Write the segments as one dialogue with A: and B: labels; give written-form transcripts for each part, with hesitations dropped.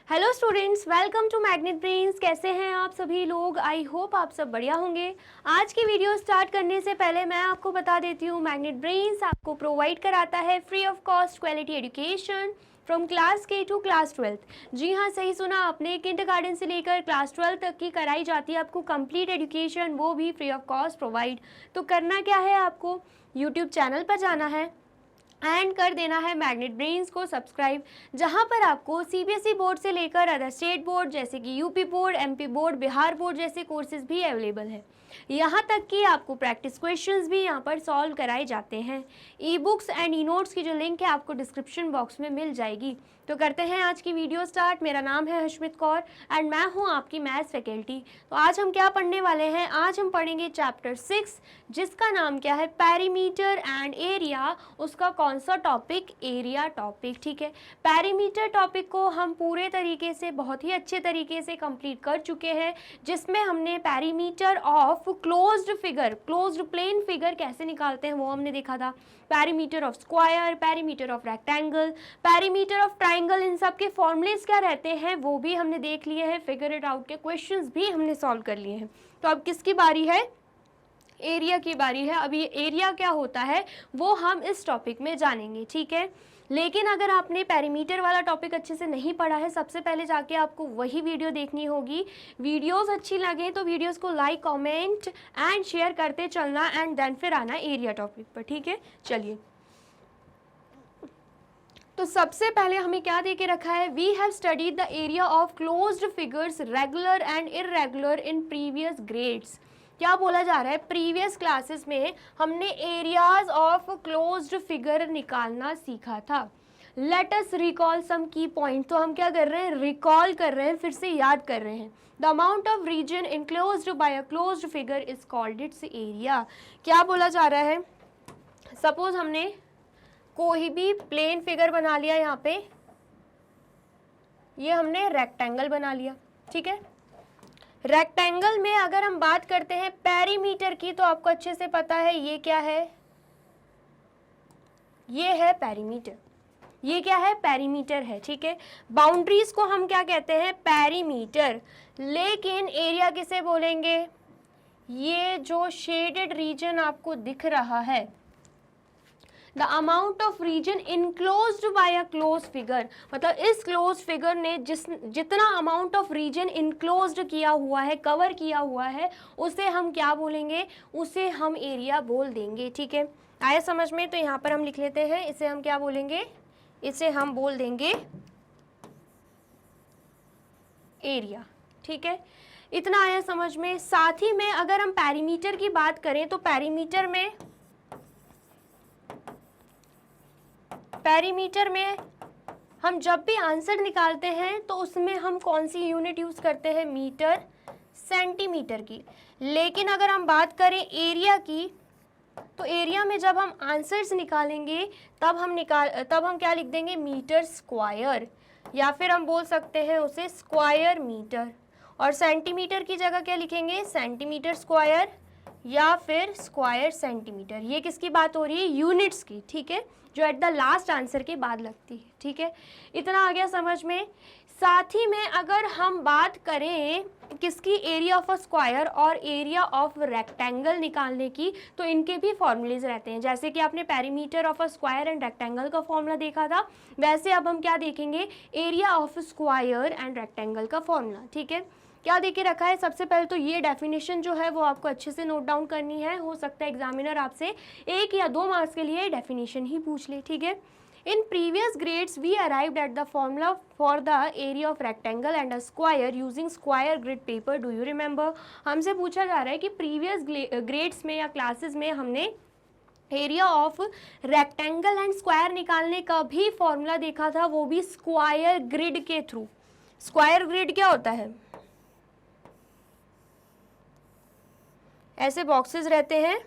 A: Hello students, welcome to Magnet Brains. कैसे हैं आप सभी लोग? आई होप आप सब बढ़िया होंगे। आज की वीडियो स्टार्ट करने से पहले मैं आपको बता देती हूँ, मैग्नेट ब्रेन्स आपको प्रोवाइड कराता है free of cost quality education from class के टू क्लास 12। जी हाँ, सही सुना आपने, किंडरगार्टन से लेकर क्लास 12 तक की कराई जाती है आपको कंप्लीट एजुकेशन, वो भी फ्री ऑफ कॉस्ट प्रोवाइड। तो करना क्या है, आपको यूट्यूब चैनल पर जाना है एंड कर देना है मैग्नेट ब्रेन्स को सब्सक्राइब, जहां पर आपको सीबीएसई बोर्ड से लेकर अदर स्टेट बोर्ड जैसे कि UP board, MP board, Bihar board जैसे कोर्सेज भी अवेलेबल है। यहाँ तक कि आपको प्रैक्टिस क्वेश्चंस भी यहाँ पर सॉल्व कराए जाते हैं। E books and e notes की जो लिंक है आपको डिस्क्रिप्शन बॉक्स में मिल जाएगी। तो करते हैं आज की वीडियो स्टार्ट। मेरा नाम है हशमित कौर एंड मैं हूँ आपकी मैथ्स फैकल्टी। तो आज हम क्या पढ़ने वाले हैं? आज हम पढ़ेंगे चैप्टर 6, जिसका नाम क्या है? Perimeter and area. उसका कौन सा टॉपिक? Area topic. ठीक है, पेरीमीटर टॉपिक को हम पूरे तरीके से, बहुत ही अच्छे तरीके से कंप्लीट कर चुके हैं, जिसमें हमने perimeter of closed figure, closed plane figure कैसे निकालते हैं वो हमने देखा था। Perimeter of square, perimeter of rectangle, perimeter of triangle, इन सब के फॉर्मूलेस क्या रहते हैं वो भी हमने देख लिए हैं। फिगर इट आउट के क्वेश्चंस भी हमने सॉल्व कर लिए हैं। तो अब किसकी बारी है? एरिया की बारी है। अब ये एरिया क्या होता है वो हम इस टॉपिक में जानेंगे। ठीक है, लेकिन अगर आपने पेरीमीटर वाला टॉपिक अच्छे से नहीं पढ़ा है, सबसे पहले जाके आपको वही वीडियो देखनी होगी। वीडियोस अच्छी लगे तो वीडियोस को लाइक, कमेंट एंड शेयर करते चलना एंड देन फिर आना एरिया टॉपिक पर। ठीक है, चलिए। तो सबसे पहले हमें क्या दे के रखा है? We have studied the area of closed figures regular and irregular in previous grades. क्या बोला जा रहा है? प्रीवियस क्लासेस में हमने एरियाज ऑफ क्लोज्ड फिगर निकालना सीखा था। लेट अस रिकॉल सम की पॉइंट। तो हम क्या कर रहे हैं? रिकॉल कर रहे हैं, फिर से याद कर रहे हैं। The amount of region enclosed by a closed figure is called its area. क्या बोला जा रहा है? सपोज हमने कोई भी प्लेन फिगर बना लिया, यहाँ पे ये हमने रेक्टेंगल बना लिया। ठीक है, रेक्टेंगल में अगर हम बात करते हैं पेरीमीटर की, तो आपको अच्छे से पता है ये क्या है? ये है पेरीमीटर। ये क्या है? पेरीमीटर है। ठीक है, बाउंड्रीज को हम क्या कहते हैं? पेरीमीटर। लेकिन एरिया किसे बोलेंगे? ये जो शेडेड रीजन आपको दिख रहा है, the amount of region enclosed by a close figure, मतलब इस क्लोज फिगर ने जितना अमाउंट ऑफ रीजन इनक्लोज्ड किया हुआ है, कवर किया हुआ है, उसे हम क्या बोलेंगे? उसे हम एरिया बोल देंगे। ठीक है, आया समझ में? तो यहाँ पर हम लिख लेते हैं, इसे हम क्या बोलेंगे? इसे हम बोल देंगे एरिया। ठीक है, इतना आया समझ में? साथ ही में अगर हम पेरीमीटर की बात करें, तो पेरीमीटर में हम जब भी आंसर निकालते हैं तो उसमें हम कौन सी यूनिट यूज करते हैं? मीटर, सेंटीमीटर की। लेकिन अगर हम बात करें एरिया की, तो एरिया में जब हम आंसर्स निकालेंगे तब हम क्या लिख देंगे? मीटर स्क्वायर, या फिर हम बोल सकते हैं उसे स्क्वायर मीटर। और सेंटीमीटर की जगह क्या लिखेंगे? सेंटीमीटर स्क्वायर या फिर स्क्वायर सेंटीमीटर। ये किसकी बात हो रही है? यूनिट्स की। ठीक है, जो एट द लास्ट आंसर के बाद लगती है। ठीक है, इतना आ गया समझ में? साथ ही में अगर हम बात करें किसकी? एरिया ऑफ अ स्क्वायर और एरिया ऑफ रेक्टेंगल निकालने की, तो इनके भी फॉर्मूलेज रहते हैं। जैसे कि आपने perimeter of a square and rectangle का फॉर्मूला देखा था, वैसे अब हम क्या देखेंगे? Area of square and rectangle का फॉर्मूला। ठीक है, क्या देके रखा है? सबसे पहले तो ये डेफिनेशन जो है वो आपको अच्छे से नोट डाउन करनी है। हो सकता है एग्जामिनर आपसे 1 या 2 मार्क्स के लिए डेफिनेशन ही पूछ ले। ठीक है, in previous grades we arrived at the formula for the area of rectangle and a square using square grid paper. Do you remember? हमसे पूछा जा रहा है कि प्रीवियस ग्रेड्स में या क्लासेस में हमने area of rectangle and square निकालने का भी फॉर्मूला देखा था, वो भी स्क्वायर ग्रिड के थ्रू। स्क्वायर ग्रिड क्या होता है? ऐसे बॉक्सेस रहते हैं।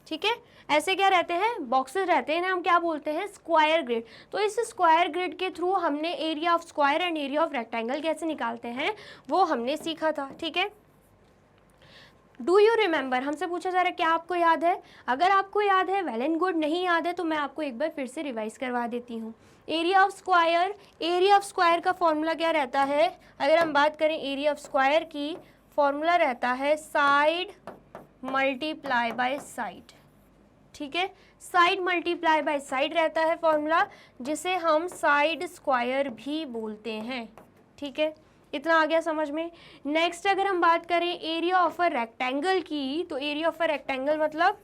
A: ठीक है, ऐसे क्या रहते हैं? बॉक्सेस रहते हैं ना, हम क्या बोलते हैं? Square grid. तो इस स्क्वायर ग्रिड के थ्रू हमने area of square and area of rectangle कैसे निकालते हैं वो हमने सीखा था। ठीक है, डू यू रिमेंबर, हमसे पूछा जा रहा है क्या आपको याद है। अगर आपको याद है वेल एंड गुड, नहीं याद है तो मैं आपको एक बार फिर से रिवाइज करवा देती हूँ। Area of square, area of square का फॉर्मूला क्या रहता है, अगर हम बात करें एरिया ऑफ स्क्वायर की, फॉर्मूला रहता है साइड मल्टीप्लाई बाय साइड। ठीक है, साइड मल्टीप्लाई बाय साइड रहता है फॉर्मूला, जिसे हम साइड स्क्वायर भी बोलते हैं। ठीक है, इतना आ गया समझ में। नेक्स्ट अगर हम बात करें एरिया ऑफ अ रेक्टेंगल की, तो एरिया ऑफ अ रेक्टेंगल मतलब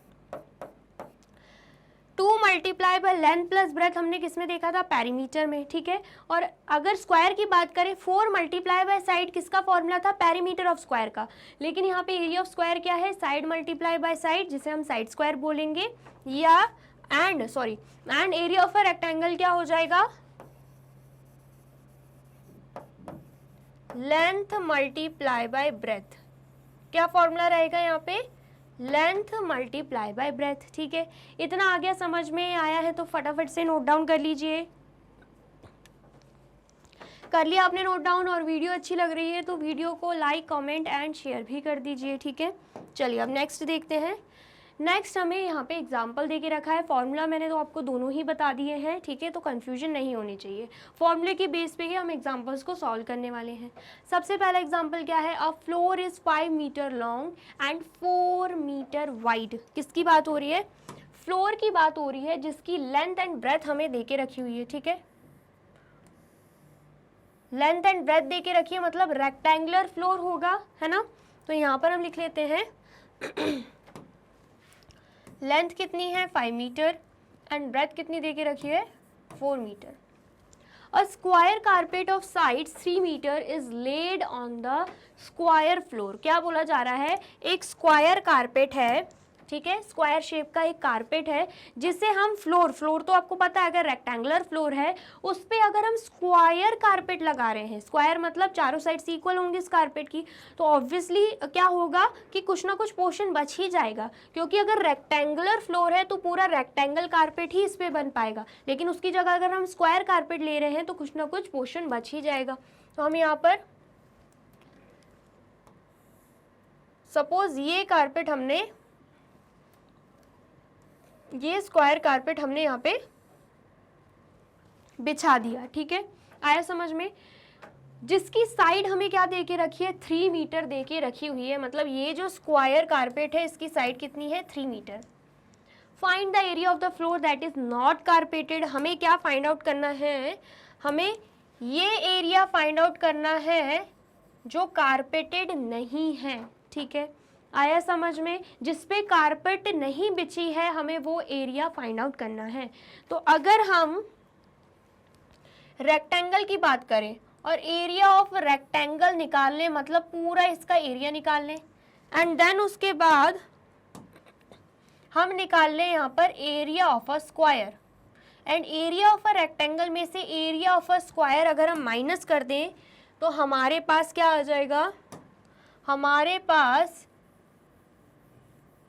A: 2 multiply by length plus breadth, हमने किस में देखा था, पेरीमीटर में। ठीक है, और अगर स्क्वायर की बात करें 4 मल्टीप्लाई बाय साइड, किसका फॉर्मूला था, पेरीमीटर ऑफ स्क्वायर का। लेकिन यहाँ पे एरिया ऑफ स्क्वायर क्या है, साइड मल्टीप्लाई बाय साइड, जिसे हम साइड स्क्वायर बोलेंगे, या and area of a rectangle क्या हो जाएगा, लेंथ मल्टीप्लाई बाय ब्रेथ। क्या फॉर्मूला रहेगा यहाँ पे, लेंथ मल्टीप्लाई बाय ब्रेथ। ठीक है, इतना आ गया समझ में आया है तो फटाफट से नोट डाउन कर लीजिए। कर लिया आपने नोट डाउन, और वीडियो अच्छी लग रही है तो वीडियो को लाइक कमेंट एंड शेयर भी कर दीजिए। ठीक है, चलिए अब नेक्स्ट देखते हैं। नेक्स्ट हमें यहाँ पे एग्जाम्पल दे के रखा है, फॉर्मूला मैंने तो आपको दोनों ही बता दिए हैं। ठीक है, तो कन्फ्यूजन नहीं होनी चाहिए, फॉर्मूले की बेस पे ही हम एग्जाम्पल्स को सॉल्व करने वाले हैं। सबसे पहला एग्जाम्पल क्या है, a floor is 5 metre long and 4 metre wide. किसकी बात हो रही है, फ्लोर की बात हो रही है, जिसकी लेंथ एंड ब्रेथ हमें दे के रखी हुई है। ठीक है, लेंथ एंड ब्रेथ दे के रखी है, मतलब रेक्टेंगुलर फ्लोर होगा, है ना। तो यहाँ पर हम लिख लेते हैं लेंथ कितनी है 5 मीटर एंड ब्रेथ कितनी दे के रखी है 4 मीटर। A square carpet of sides 3 metre is laid on the square floor. क्या बोला जा रहा है, एक स्क्वायर कारपेट है, ठीक है, स्क्वायर शेप का एक कारपेट है, जिसे हम फ्लोर तो आपको पता है अगर रेक्टेंगुलर फ्लोर है उस पे अगर हम स्क्वायर कारपेट लगा रहे हैं, स्क्वायर मतलब चारों साइड्स इक्वल होंगे इस कारपेट की, तो ऑब्वियसली क्या होगा कि कुछ ना कुछ पोर्शन बच ही जाएगा, क्योंकि अगर रेक्टेंगुलर फ्लोर है तो पूरा रेक्टेंगल कारपेट ही इस पे बन पाएगा, लेकिन उसकी जगह अगर हम स्क्वायर कारपेट ले रहे हैं तो कुछ ना कुछ पोर्शन बच ही जाएगा। तो हम यहाँ पर सपोज ये स्क्वायर कारपेट हमने यहाँ पे बिछा दिया। ठीक है, आया समझ में, जिसकी साइड हमें क्या दे के रखी है 3 मीटर दे के रखी हुई है, मतलब ये जो स्क्वायर कारपेट है इसकी साइड कितनी है 3 metre. Find the area of the floor that is not carpeted. हमें क्या फाइंड आउट करना है, हमें ये एरिया फाइंड आउट करना है जो कारपेटेड नहीं है। ठीक है, आया समझ में, जिसपे कारपेट नहीं बिछी है हमें वो एरिया फाइंड आउट करना है। तो अगर हम रेक्टेंगल की बात करें और एरिया ऑफ रेक्टेंगल निकाल लें, मतलब पूरा इसका एरिया निकाल लें, एंड देन उसके बाद हम निकाल लें यहाँ पर area of a square, and area of a rectangle में से एरिया ऑफ अ स्क्वायर अगर हम माइनस कर दें तो हमारे पास क्या आ जाएगा, हमारे पास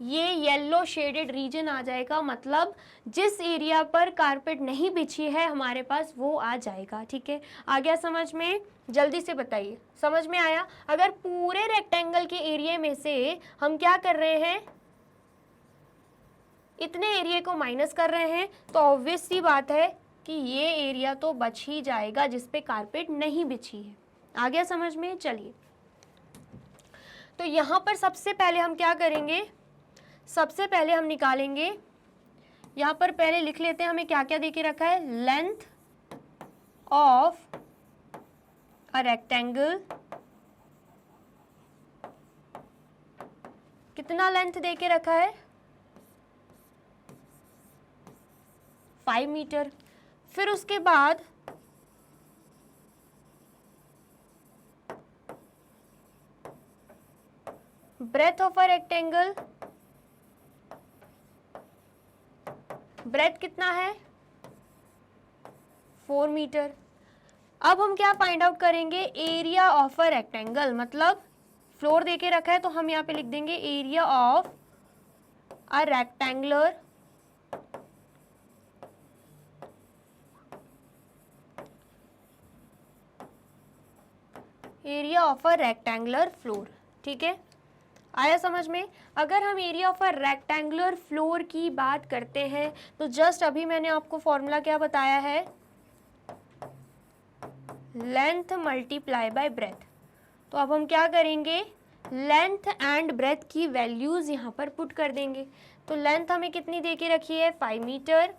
A: ये येलो शेडेड रीजन आ जाएगा, मतलब जिस एरिया पर कारपेट नहीं बिछी है हमारे पास वो आ जाएगा। ठीक है, आ गया समझ में, जल्दी से बताइए समझ में आया। अगर पूरे रेक्टेंगल के एरिया में से हम क्या कर रहे हैं, इतने एरिया को माइनस कर रहे हैं, तो ऑब्वियस सी बात है कि ये एरिया तो बच ही जाएगा जिस पे कारपेट नहीं बिछी है। आ गया समझ में, चलिए तो यहाँ पर सबसे पहले हम क्या करेंगे, सबसे पहले हम निकालेंगे, यहाँ पर पहले लिख लेते हैं हमें क्या क्या देके रखा है, लेंथ ऑफ अ रेक्टेंगल, कितना लेंथ देके रखा है 5 मीटर। फिर उसके बाद breadth of a rectangle, breadth कितना है 4 मीटर। अब हम क्या फाइंड आउट करेंगे, एरिया ऑफ अ रेक्टेंगल, मतलब फ्लोर देके रखा है तो हम यहाँ पे लिख देंगे area of a rectangular area of a rectangular floor. ठीक है, आया समझ में? अगर हम area of a rectangular floor की बात करते हैं तो जस्ट अभी मैंने आपको फॉर्मूला क्या बताया है, लेंथ मल्टीप्लाई बाय ब्रेथ। तो अब हम क्या करेंगे, लेंथ एंड ब्रेथ की वैल्यूज यहाँ पर पुट कर देंगे। तो लेंथ हमें कितनी दे के रखी है 5 मीटर,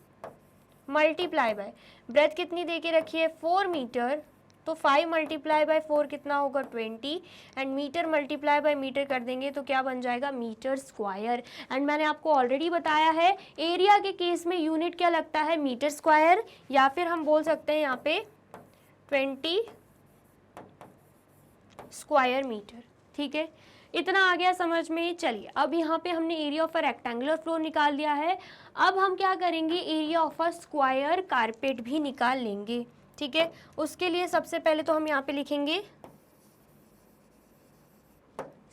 A: मल्टीप्लाई बाय ब्रेथ कितनी दे के रखी है 4 मीटर, तो 5 मल्टीप्लाई बाय 4 कितना होगा 20, and metre multiply by metre कर देंगे तो क्या बन जाएगा मीटर स्क्वायर। एंड मैंने आपको ऑलरेडी बताया है एरिया के केस में यूनिट क्या लगता है मीटर स्क्वायर, या फिर हम बोल सकते हैं यहाँ पे 20 स्क्वायर मीटर। ठीक है, इतना आ गया समझ में। चलिए अब यहाँ पे हमने area of a rectangular floor निकाल लिया है। अब हम क्या करेंगे, area of a square carpet भी निकाल लेंगे। ठीक है, उसके लिए सबसे पहले तो हम यहाँ पे लिखेंगे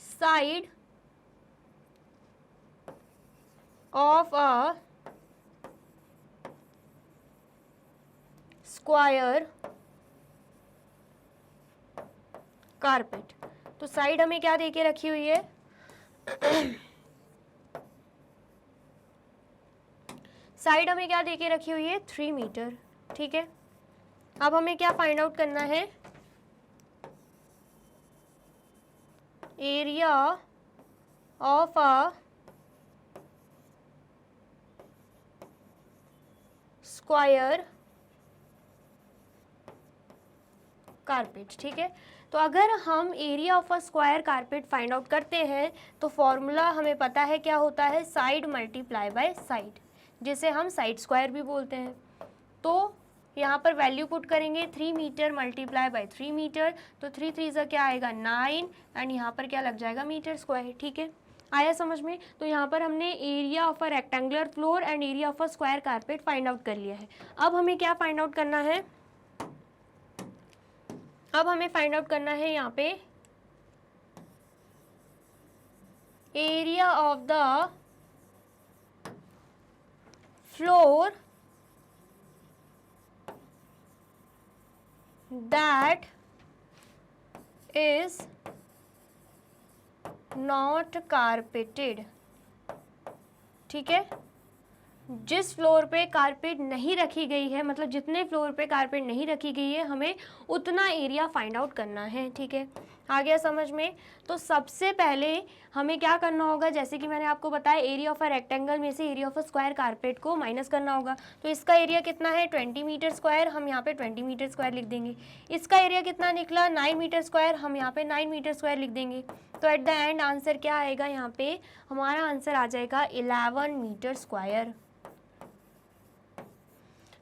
A: side of a square carpet. तो साइड हमें क्या देके रखी हुई है साइड हमें क्या देके रखी हुई है 3 मीटर। ठीक है, अब हमें क्या फाइंड आउट करना है, area of a square carpet. ठीक है, तो अगर हम area of a square carpet find out करते हैं तो फॉर्मूला हमें पता है क्या होता है, साइड मल्टीप्लाई बाय साइड, जिसे हम साइड स्क्वायर भी बोलते हैं। तो यहाँ पर वैल्यू पुट करेंगे 3 मीटर मल्टीप्लाई बाय 3 मीटर, तो 3 3 से क्या आएगा 9, एंड यहाँ पर क्या लग जाएगा मीटर स्क्वायर। ठीक है, आया समझ में? तो यहाँ पर हमने area of a rectangular floor and area of a square carpet find out कर लिया है। अब हमें क्या फाइंड आउट करना है, अब हमें फाइंड आउट करना है यहाँ पे area of the floor that is not carpeted. ठीक है, जिस फ्लोर पे कारपेट नहीं रखी गई है, मतलब जितने फ्लोर पे कारपेट नहीं रखी गई है हमें उतना एरिया फाइंड आउट करना है। ठीक है, आ गया समझ में? तो सबसे पहले हमें क्या करना होगा, जैसे कि मैंने आपको बताया एरिया ऑफ अ रेक्टेंगल में से area of a square carpet को माइनस करना होगा। तो इसका एरिया कितना है 20 मीटर स्क्वायर, हम यहाँ पे 20 मीटर स्क्वायर लिख देंगे। इसका एरिया कितना निकला 9 मीटर स्क्वायर, हम यहाँ पे 9 मीटर स्क्वायर लिख देंगे। तो एट द एंड आंसर क्या आएगा, यहाँ पे हमारा आंसर आ जाएगा 11 मीटर स्क्वायर।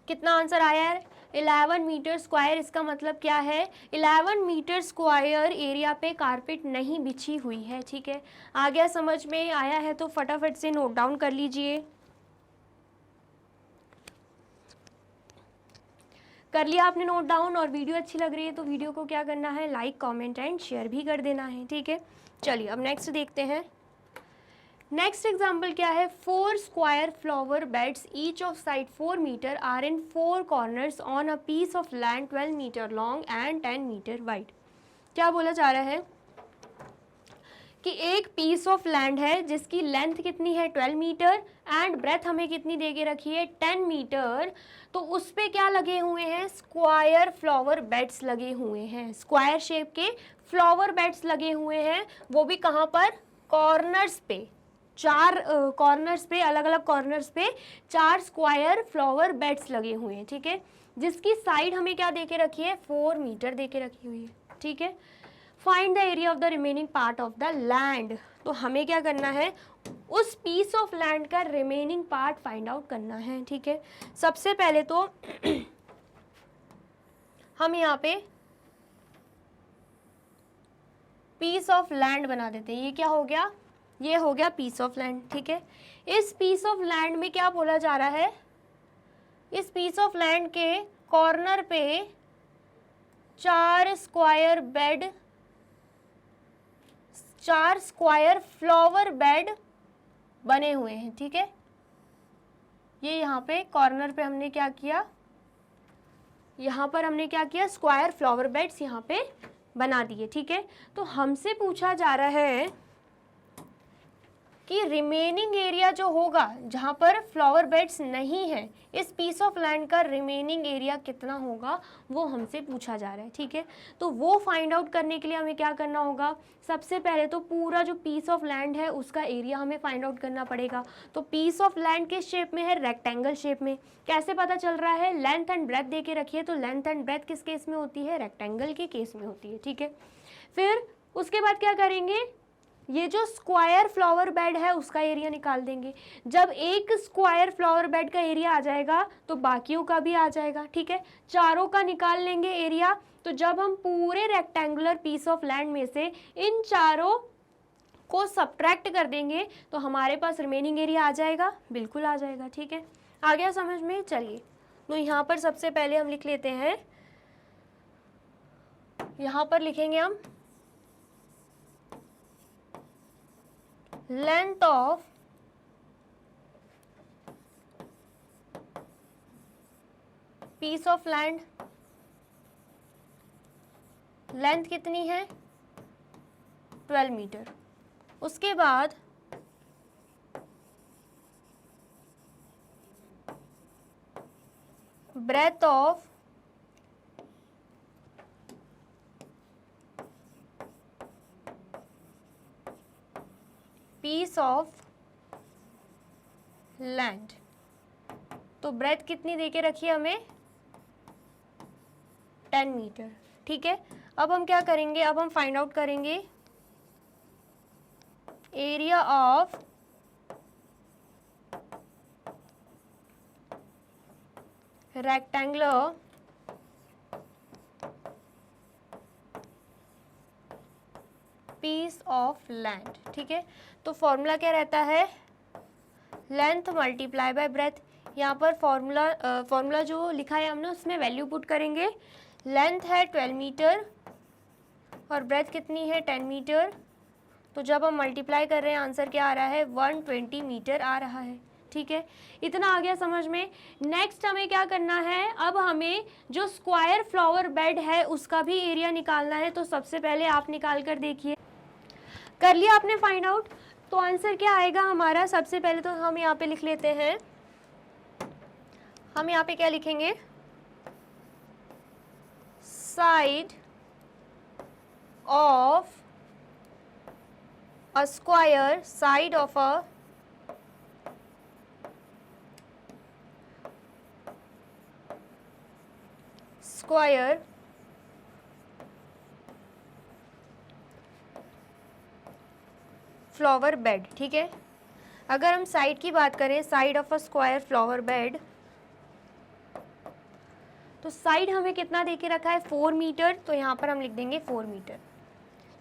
A: कितना आंसर आया है 11 मीटर स्क्वायर। इसका मतलब क्या है 11 मीटर स्क्वायर एरिया पे कारपेट नहीं बिछी हुई है। ठीक है, आ गया समझ में? आया है तो फटाफट से नोट डाउन कर लीजिए। कर लिया आपने नोट डाउन? और वीडियो अच्छी लग रही है तो वीडियो को क्या करना है, लाइक कमेंट एंड शेयर भी कर देना है। ठीक है, चलिए अब नेक्स्ट देखते हैं। नेक्स्ट एग्जाम्पल क्या है, 4 square flower beds each of side 4 metre are in 4 corners on a piece of land 12 metre long and 10 metre wide. क्या बोला जा रहा है कि एक पीस ऑफ लैंड है जिसकी लेंथ कितनी है 12 मीटर एंड ब्रेथ हमें कितनी दे के रखी है 10 मीटर। तो उस पे क्या लगे हुए हैं, स्क्वायर फ्लावर बेड्स लगे हुए हैं, स्क्वायर शेप के फ्लावर बेड्स लगे हुए हैं, वो भी कहाँ पर, कॉर्नर्स पे, 4 कॉर्नर्स पे, अलग अलग कॉर्नर्स पे 4 स्क्वायर फ्लावर बेड्स लगे हुए हैं। ठीक है, जिसकी साइड हमें क्या देके रखी है 4 मीटर देके रखी हुई है। ठीक है, find the area of the remaining part of the land. तो हमें क्या करना है, उस पीस ऑफ लैंड का रिमेनिंग पार्ट फाइंड आउट करना है। ठीक है, सबसे पहले तो हम यहाँ पे पीस ऑफ लैंड बना देते हैं। ये क्या हो गया, ये हो गया पीस ऑफ लैंड। ठीक है, इस पीस ऑफ लैंड में क्या बोला जा रहा है, इस पीस ऑफ लैंड के कॉर्नर पे 4 square bed, 4 square flower bed बने हुए हैं। ठीक है, ये यहाँ पे कॉर्नर पे हमने क्या किया, यहाँ पर हमने क्या किया, स्क्वायर फ्लावर बेड्स यहाँ पे बना दिए। ठीक है, तो हमसे पूछा जा रहा है कि रिमेनिंग एरिया जो होगा जहाँ पर फ्लावर बेड्स नहीं है, इस पीस ऑफ लैंड का रिमेनिंग एरिया कितना होगा वो हमसे पूछा जा रहा है, ठीक है। तो वो फाइंड आउट करने के लिए हमें क्या करना होगा, सबसे पहले तो पूरा जो पीस ऑफ लैंड है उसका एरिया हमें फाइंड आउट करना पड़ेगा। तो पीस ऑफ लैंड किस शेप में है, रेक्टेंगल शेप में। कैसे पता चल रहा है, लेंथ एंड ब्रेथ दे के रखिए, तो लेंथ एंड ब्रेथ किस केस में होती है, रेक्टेंगल के केस में होती है, ठीक है। फिर उसके बाद क्या करेंगे, ये जो स्क्वायर फ्लावर बेड है उसका एरिया निकाल देंगे। जब एक स्क्वायर फ्लावर बेड का एरिया आ जाएगा तो बाकियों का भी आ जाएगा, ठीक है। चारों का निकाल लेंगे एरिया। तो जब हम पूरे रेक्टेंगुलर पीस ऑफ लैंड में से इन चारों को सब्ट्रैक्ट कर देंगे तो हमारे पास रिमेनिंग एरिया आ जाएगा, बिल्कुल आ जाएगा, ठीक है। आ गया समझ में, चलिए। तो यहाँ पर सबसे पहले हम लिख लेते हैं, यहाँ पर लिखेंगे हम length of piece of land, length कितनी है 12 मीटर। उसके बाद breadth of piece of land, तो ब्रेथ कितनी देके रखी है हमें 10 मीटर, ठीक है। अब हम क्या करेंगे, अब हम फाइंड आउट करेंगे area of rectangular piece of land, ठीक है। तो फॉर्मूला क्या रहता है, लेंथ मल्टीप्लाई बाय ब्रेथ। यहाँ पर फॉर्मूला जो लिखा है हमने उसमें वैल्यू पुट करेंगे। लेंथ है 12 मीटर और ब्रेथ कितनी है 10 मीटर। तो जब हम मल्टीप्लाई कर रहे हैं आंसर क्या आ रहा है 120 मीटर आ रहा है, ठीक है। इतना आ गया समझ में। नेक्स्ट हमें क्या करना है, अब हमें जो स्क्वायर फ्लावर बेड है उसका भी एरिया निकालना है। तो सबसे पहले आप निकाल कर देखिए, कर लिया आपने फाइंड आउट। तो आंसर क्या आएगा हमारा, सबसे पहले तो हम यहाँ पे लिख लेते हैं, हम यहाँ पे क्या लिखेंगे, side of a square, side of a square flower bed, ठीक है। अगर हम साइड की बात करें, side of a square flower bed, तो साइड हमें कितना देके रखा है 4 मीटर, तो यहाँ पर हम लिख देंगे 4 मीटर,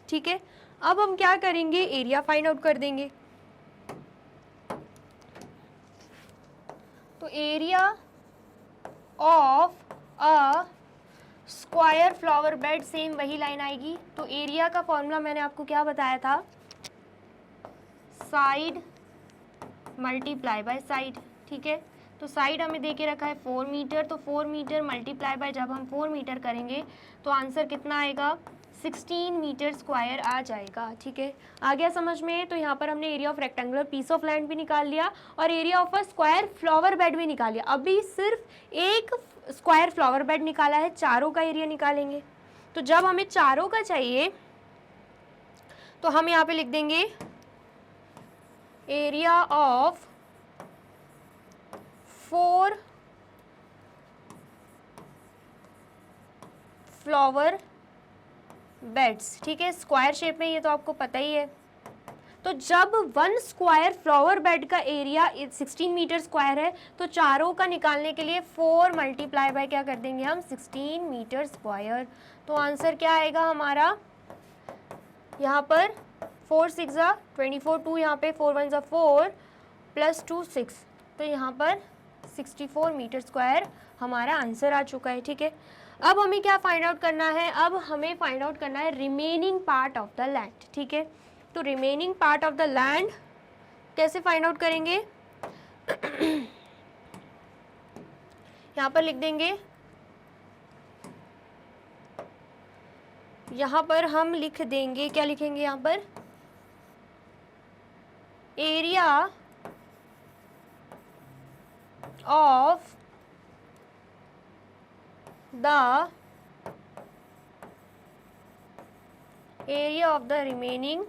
A: ठीक है। अब हम क्या करेंगे, एरिया फाइंड आउट कर देंगे। तो area of a square flower bed, same वही लाइन आएगी। तो एरिया का फॉर्मूला मैंने आपको क्या बताया था, साइड मल्टीप्लाई बाय साइड, ठीक है। तो साइड हमें देके रखा है 4 मीटर, तो 4 मीटर मल्टीप्लाई बाय, जब हम 4 मीटर करेंगे तो आंसर कितना आएगा 16 मीटर स्क्वायर आ जाएगा, ठीक है। आ गया समझ में। तो यहाँ पर हमने area of rectangular piece of land भी निकाल लिया और area of a square flower bed भी निकाल लिया। अभी सिर्फ एक स्क्वायर फ्लावर बेड निकाला है, चारों का एरिया निकालेंगे। तो जब हमें चारों का चाहिए तो हम यहाँ पे लिख देंगे एरिया ऑफ 4 फ्लावर बेड्स, ठीक है। स्क्वायर शेप में, ये तो आपको पता ही है। तो जब 1 स्क्वायर फ्लावर बेड का एरिया 16 मीटर स्क्वायर है, तो चारों का निकालने के लिए 4 मल्टीप्लाई बाय क्या कर देंगे हम 16 मीटर स्क्वायर। तो आंसर क्या आएगा हमारा, यहाँ पर 4 6 24, 2 यहाँ पे 4 1 4 प्लस 2 6, तो यहाँ पर 64 मीटर स्क्वायर हमारा आंसर आ चुका है, ठीक है। अब हमें क्या फाइंड आउट करना है, अब हमें फाइंड आउट करना है remaining part of the land, ठीक है। तो remaining part of the land कैसे फाइंड आउट करेंगे यहाँ पर लिख देंगे, यहाँ पर हम लिख देंगे, क्या लिखेंगे यहाँ पर, area of the remaining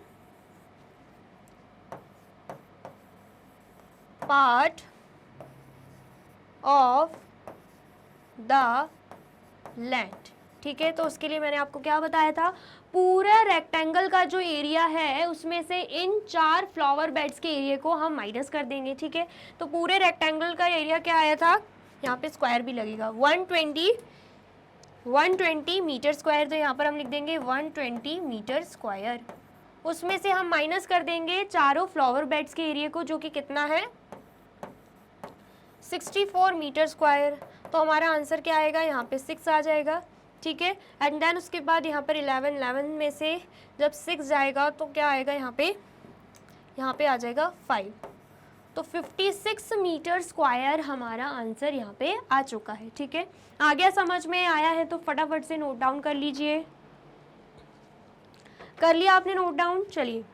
A: part of the land. ठीक है, तो उसके लिए मैंने आपको क्या बताया था, पूरा रेक्टेंगल का जो एरिया है उसमें से इन 4 फ्लावर बेड्स के एरिया को हम माइनस कर देंगे। ठीक है, तो पूरे रेक्टेंगल का एरिया क्या आया था, यहाँ पे स्क्वायर भी लगेगा 120 मीटर स्क्वायर, तो यहाँ पर हम लिख देंगे 120 मीटर स्क्वायर। उसमें से हम माइनस कर देंगे चारों फ्लावर बेड्स के एरिया को, जो कि कितना है 64 मीटर स्क्वायर। तो हमारा आंसर क्या आएगा, यहाँ पे 6 आ जाएगा। ठीक है, एंड देन उसके बाद यहाँ पर 11 में से जब 6 जाएगा तो क्या आएगा, यहाँ पे आ जाएगा 5। तो 56 मीटर स्क्वायर हमारा आंसर यहाँ पे आ चुका है। ठीक है, आ गया, समझ में आया है तो फटाफट से नोट डाउन कर लीजिए। कर लिया आपने नोट डाउन? चलिए,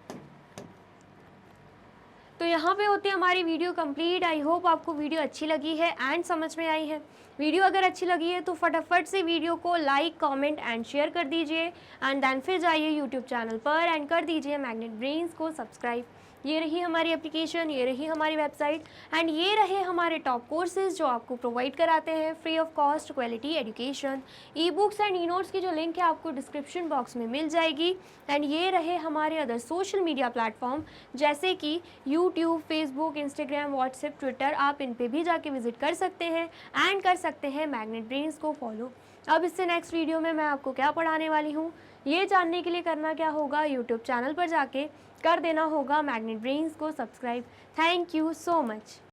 A: तो यहाँ पे होती है हमारी वीडियो कंप्लीट। आई होप आपको वीडियो अच्छी लगी है एंड समझ में आई है। वीडियो अगर अच्छी लगी है तो फटाफट से वीडियो को लाइक, कमेंट एंड शेयर कर दीजिए एंड देन फिर जाइए यूट्यूब चैनल पर एंड कर दीजिए मैग्नेट ब्रेन्स को सब्सक्राइब। ये रही हमारी एप्लीकेशन, ये रही हमारी वेबसाइट एंड ये रहे हमारे टॉप कोर्सेज जो आपको प्रोवाइड कराते हैं free of cost quality education. E books and e notes की जो लिंक है आपको डिस्क्रिप्शन बॉक्स में मिल जाएगी। एंड ये रहे हमारे अदर सोशल मीडिया प्लेटफॉर्म जैसे कि YouTube, Facebook, Instagram, WhatsApp, Twitter, आप इन पे भी जाके विजिट कर सकते हैं एंड कर सकते हैं मैग्नेट ब्रेन्स को फॉलो। अब इससे नेक्स्ट वीडियो में मैं आपको क्या पढ़ाने वाली हूँ ये जानने के लिए करना क्या होगा, यूट्यूब चैनल पर जाके कर देना होगा मैग्नेट ब्रेन्स को subscribe. Thank you so much.